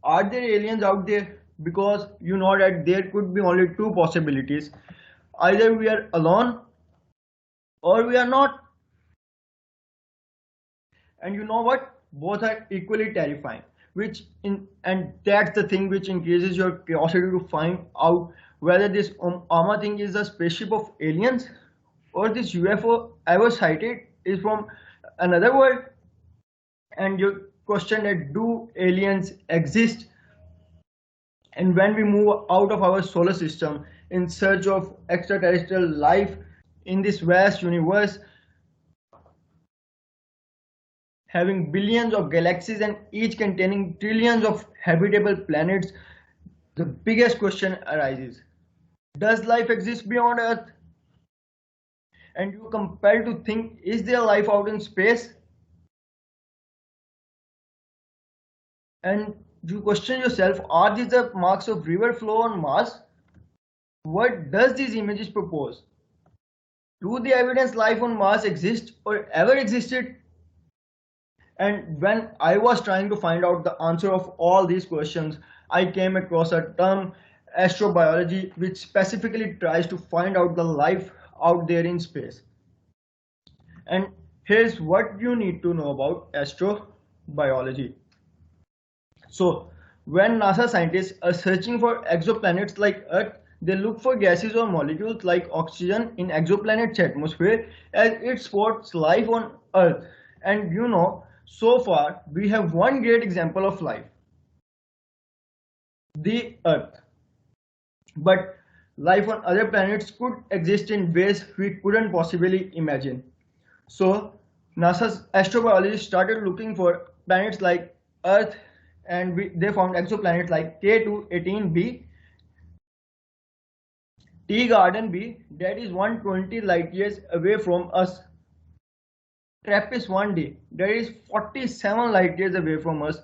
are there aliens out there? Because you know that there could be only two possibilities. Either we are alone or we are not. And you know what? Both are equally terrifying. And that's the thing which increases your curiosity to find out whether this Amma thing is a spaceship of aliens or this UFO ever sighted is from another world. And you question that do aliens exist? And when we move out of our solar system in search of extraterrestrial life in this vast universe, having billions of galaxies and each containing trillions of habitable planets, the biggest question arises. Does life exist beyond Earth? And you're compelled to think, is there life out in space? And you question yourself, are these the marks of river flow on Mars? What does these images propose? Do the evidence life on Mars exist or ever existed? And when I was trying to find out the answer of all these questions, I came across a term, astrobiology, which specifically tries to find out the life out there in space. And here's what you need to know about astrobiology. So, when NASA scientists are searching for exoplanets like Earth, they look for gases or molecules like oxygen in exoplanet's atmosphere as it supports life on Earth. And you know, so far we have one great example of life, the Earth. But life on other planets could exist in ways we couldn't possibly imagine. So NASA's astrobiologists started looking for planets like Earth, and they found exoplanets like K2-18b, T-Garden b, that is 120 light years away from us, TRAPPIST-1d, that is 47 light years away from us,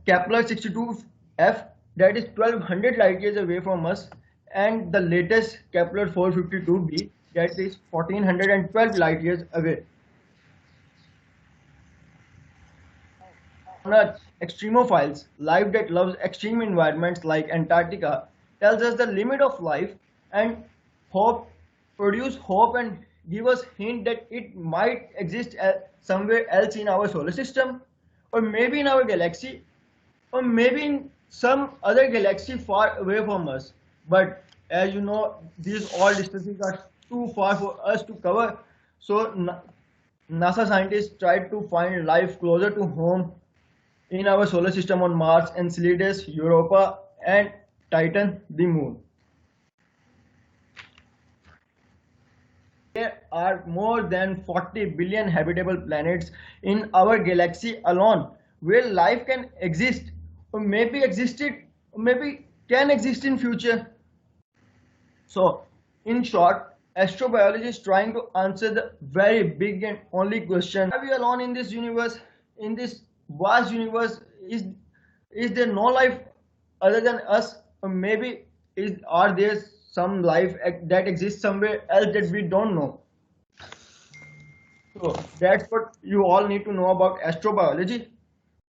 Kepler-62f, that is 1200 light years away from us, and the latest Kepler-452b, that is 1412 light years away. On Earth, extremophiles, life that loves extreme environments like Antarctica, tells us the limit of life and produce hope and give us hint that it might exist somewhere else in our solar system, or maybe in our galaxy, or maybe in some other galaxy far away from us. But as you know, these all distances are too far for us to cover. So NASA scientists tried to find life closer to home in our solar system on Mars, Enceladus, Europa, and Titan, the Moon. There are more than 40 billion habitable planets in our galaxy alone where life can exist, or maybe existed, or maybe can exist in future. So, in short, astrobiology is trying to answer the very big and only question: are we alone in this universe? In this vast universe, is there no life other than us, or maybe are there some life that exists somewhere else that we don't know? So that's what you all need to know about astrobiology.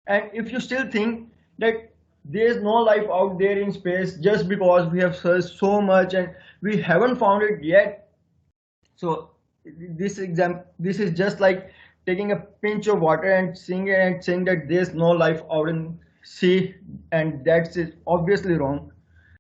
And if you still think that there is no life out there in space just because we have searched so much and we haven't found it yet, so this is just like taking a pinch of water and seeing it and saying that there's no life out in sea, and that's obviously wrong.